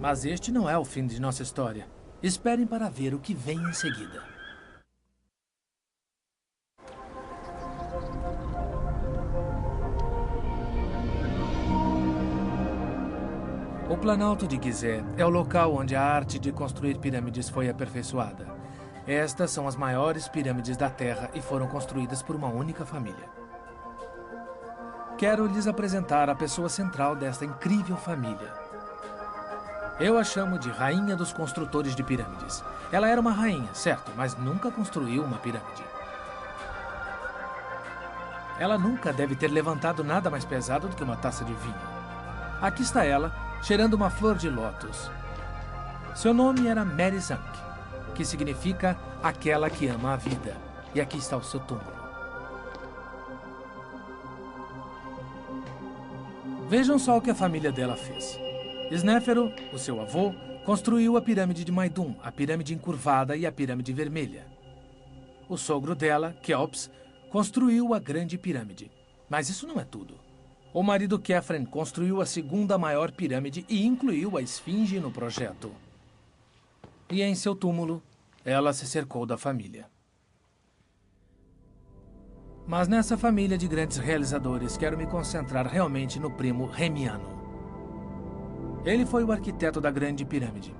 Mas este não é o fim de nossa história. Esperem para ver o que vem em seguida. O Planalto de Gizeh é o local onde a arte de construir pirâmides foi aperfeiçoada. Estas são as maiores pirâmides da Terra e foram construídas por uma única família. Quero lhes apresentar a pessoa central desta incrível família. Eu a chamo de Rainha dos Construtores de Pirâmides. Ela era uma rainha, certo, mas nunca construiu uma pirâmide. Ela nunca deve ter levantado nada mais pesado do que uma taça de vinho. Aqui está ela, cheirando uma flor de lótus. Seu nome era Mary Zank, que significa aquela que ama a vida. E aqui está o seu túmulo. Vejam só o que a família dela fez. Snéfero, o seu avô, construiu a pirâmide de Maidum, a pirâmide encurvada e a pirâmide vermelha. O sogro dela, Quéops, construiu a grande pirâmide. Mas isso não é tudo. O marido Khephren construiu a segunda maior pirâmide e incluiu a esfinge no projeto. E em seu túmulo, ela se cercou da família. Mas nessa família de grandes realizadores, quero me concentrar realmente no primo Remiano. Ele foi o arquiteto da Grande Pirâmide.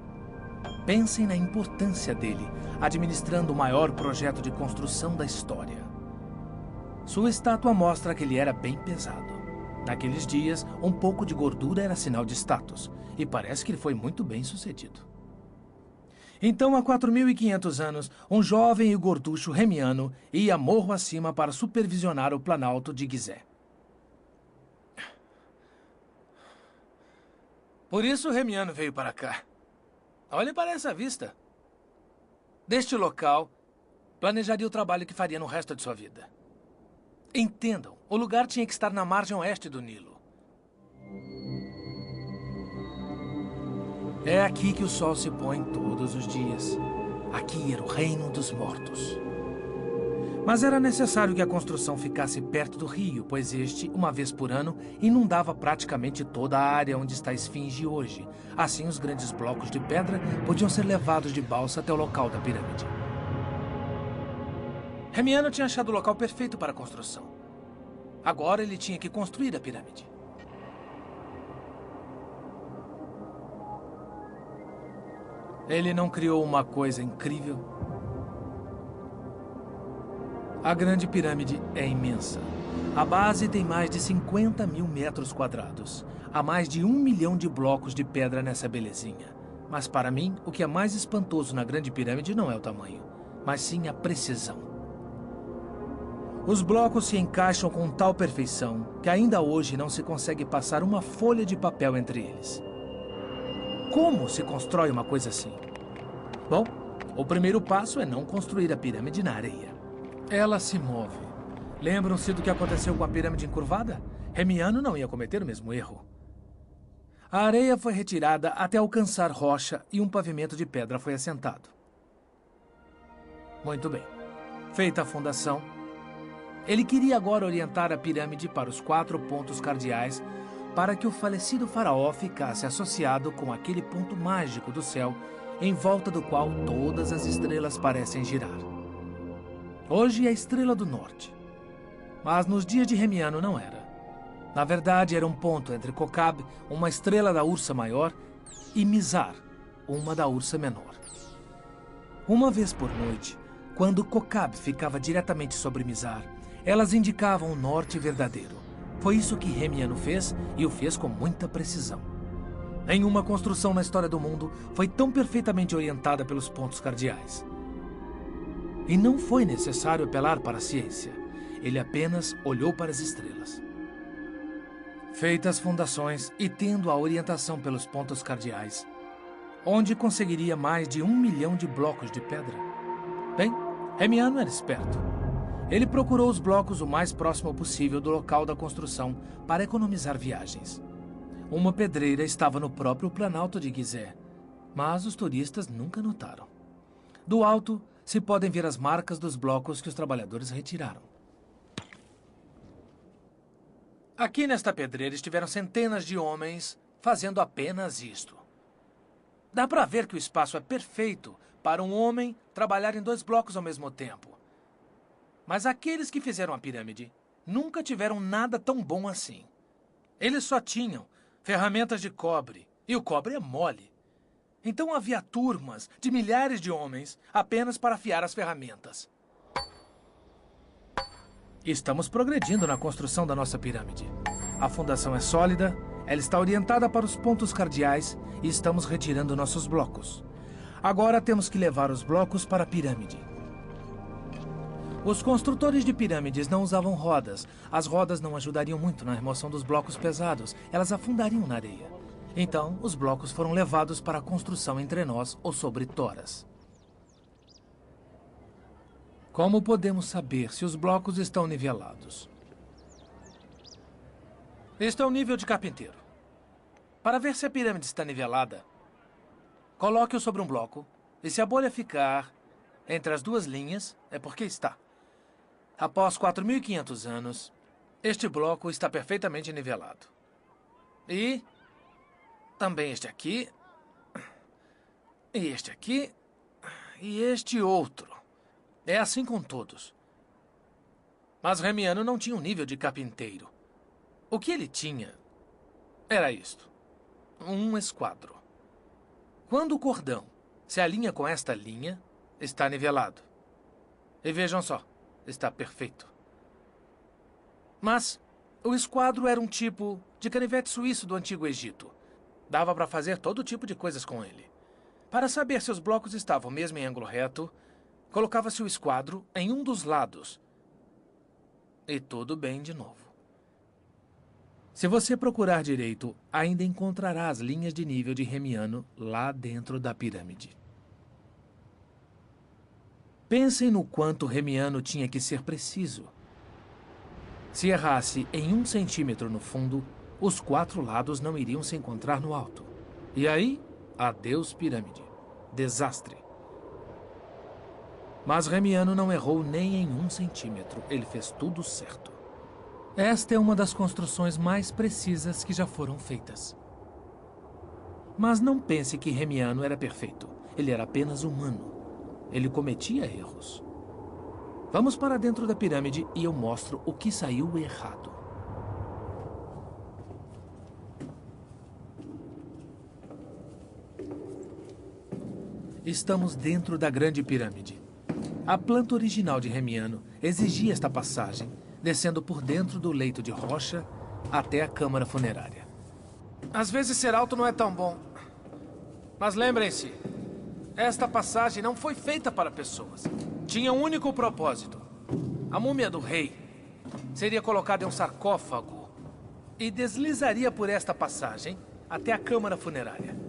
Pensem na importância dele, administrando o maior projeto de construção da história. Sua estátua mostra que ele era bem pesado. Naqueles dias, um pouco de gordura era sinal de status, e parece que ele foi muito bem sucedido. Então, há 4.500 anos, um jovem e gorducho Remiano ia morro acima para supervisionar o Planalto de Gizeh. Por isso, Remiano veio para cá. Olhe para essa vista. Deste local, planejaria o trabalho que faria no resto de sua vida. Entendam, o lugar tinha que estar na margem oeste do Nilo. É aqui que o sol se põe todos os dias. Aqui era o reino dos mortos. Mas era necessário que a construção ficasse perto do rio, pois este, uma vez por ano, inundava praticamente toda a área onde está a esfinge hoje. Assim, os grandes blocos de pedra podiam ser levados de balsa até o local da pirâmide. Remiano tinha achado o local perfeito para a construção. Agora ele tinha que construir a pirâmide. Ele não criou uma coisa incrível? A Grande Pirâmide é imensa. A base tem mais de 50.000 metros quadrados. Há mais de 1 milhão de blocos de pedra nessa belezinha. Mas para mim, o que é mais espantoso na Grande Pirâmide não é o tamanho, mas sim a precisão. Os blocos se encaixam com tal perfeição que ainda hoje não se consegue passar uma folha de papel entre eles. Como se constrói uma coisa assim? Bom, o primeiro passo é não construir a pirâmide na areia. Ela se move. Lembram-se do que aconteceu com a pirâmide encurvada? Remiano não ia cometer o mesmo erro. A areia foi retirada até alcançar rocha e um pavimento de pedra foi assentado. Muito bem. Feita a fundação, ele queria agora orientar a pirâmide para os 4 pontos cardeais para que o falecido faraó ficasse associado com aquele ponto mágico do céu em volta do qual todas as estrelas parecem girar. Hoje é a Estrela do Norte. Mas nos dias de Remiano não era. Na verdade, era um ponto entre Kokab, uma estrela da Ursa Maior, e Mizar, uma da Ursa Menor. Uma vez por noite, quando Kokab ficava diretamente sobre Mizar, elas indicavam o norte verdadeiro. Foi isso que Remiano fez, e o fez com muita precisão. Nenhuma construção na história do mundo foi tão perfeitamente orientada pelos pontos cardeais. E não foi necessário apelar para a ciência. Ele apenas olhou para as estrelas. Feitas as fundações e tendo a orientação pelos pontos cardeais, onde conseguiria mais de 1 milhão de blocos de pedra? Bem, Remiano era esperto. Ele procurou os blocos o mais próximo possível do local da construção para economizar viagens. Uma pedreira estava no próprio Planalto de Gizeh, mas os turistas nunca notaram. Do alto, se podem ver as marcas dos blocos que os trabalhadores retiraram. Aqui nesta pedreira estiveram centenas de homens fazendo apenas isto. Dá para ver que o espaço é perfeito para um homem trabalhar em 2 blocos ao mesmo tempo. Mas aqueles que fizeram a pirâmide nunca tiveram nada tão bom assim. Eles só tinham ferramentas de cobre, e o cobre é mole. Então havia turmas de milhares de homens apenas para afiar as ferramentas. Estamos progredindo na construção da nossa pirâmide. A fundação é sólida, ela está orientada para os pontos cardeais e estamos retirando nossos blocos. Agora temos que levar os blocos para a pirâmide. Os construtores de pirâmides não usavam rodas. As rodas não ajudariam muito na remoção dos blocos pesados. Elas afundariam na areia. Então, os blocos foram levados para a construção em trenós ou sobre toras. Como podemos saber se os blocos estão nivelados? Este é o nível de carpinteiro. Para ver se a pirâmide está nivelada, coloque-o sobre um bloco e se a bolha ficar entre as 2 linhas, é porque está. Após 4.500 anos, este bloco está perfeitamente nivelado. E também este aqui, e este aqui, e este outro. É assim com todos. Mas Remiano não tinha um nível de carpinteiro. O que ele tinha era isto: um esquadro. Quando o cordão se alinha com esta linha, está nivelado. E vejam só, está perfeito. Mas o esquadro era um tipo de canivete suíço do Antigo Egito. Dava para fazer todo tipo de coisas com ele. Para saber se os blocos estavam mesmo em ângulo reto, colocava-se o esquadro em um dos lados. E tudo bem de novo. Se você procurar direito, ainda encontrará as linhas de nível de Remiano lá dentro da pirâmide. Pensem no quanto Remiano tinha que ser preciso. Se errasse em 1 centímetro no fundo, os 4 lados não iriam se encontrar no alto. E aí, adeus pirâmide. Desastre. Mas Remiano não errou nem em 1 centímetro. Ele fez tudo certo. Esta é uma das construções mais precisas que já foram feitas. Mas não pense que Remiano era perfeito. Ele era apenas humano. Ele cometia erros. Vamos para dentro da pirâmide e eu mostro o que saiu errado. Estamos dentro da grande pirâmide. A planta original de Remiano exigia esta passagem, descendo por dentro do leito de rocha até a câmara funerária. Às vezes ser alto não é tão bom. Mas lembrem-se, esta passagem não foi feita para pessoas. Tinha um único propósito. A múmia do rei seria colocada em um sarcófago e deslizaria por esta passagem até a câmara funerária.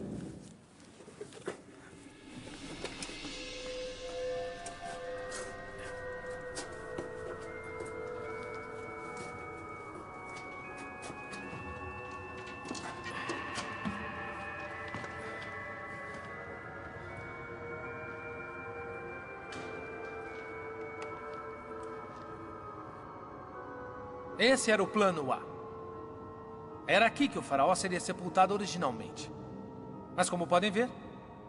Esse era o plano A. Era aqui que o faraó seria sepultado originalmente. Mas como podem ver,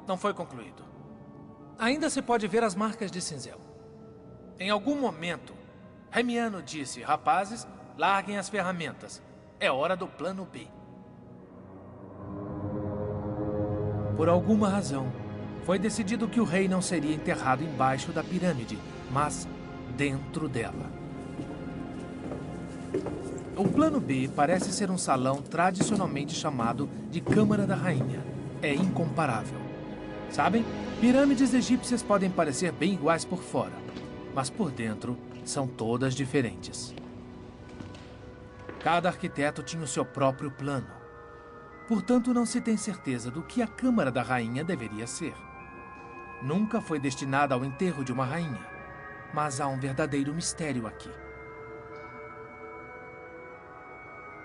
não foi concluído. Ainda se pode ver as marcas de cinzel. Em algum momento, Remiano disse: rapazes, larguem as ferramentas. É hora do plano B. Por alguma razão, foi decidido que o rei não seria enterrado embaixo da pirâmide, mas dentro dela. O plano B parece ser um salão tradicionalmente chamado de Câmara da Rainha. É incomparável. Sabem, pirâmides egípcias podem parecer bem iguais por fora, mas por dentro são todas diferentes. Cada arquiteto tinha o seu próprio plano. Portanto, não se tem certeza do que a Câmara da Rainha deveria ser. Nunca foi destinada ao enterro de uma rainha, mas há um verdadeiro mistério aqui.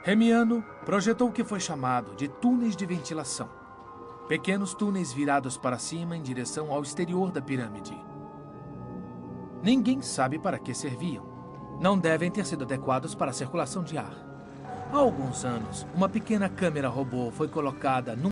Remiano projetou o que foi chamado de túneis de ventilação. Pequenos túneis virados para cima em direção ao exterior da pirâmide. Ninguém sabe para que serviam. Não devem ter sido adequados para a circulação de ar. Há alguns anos, uma pequena câmera robô foi colocada num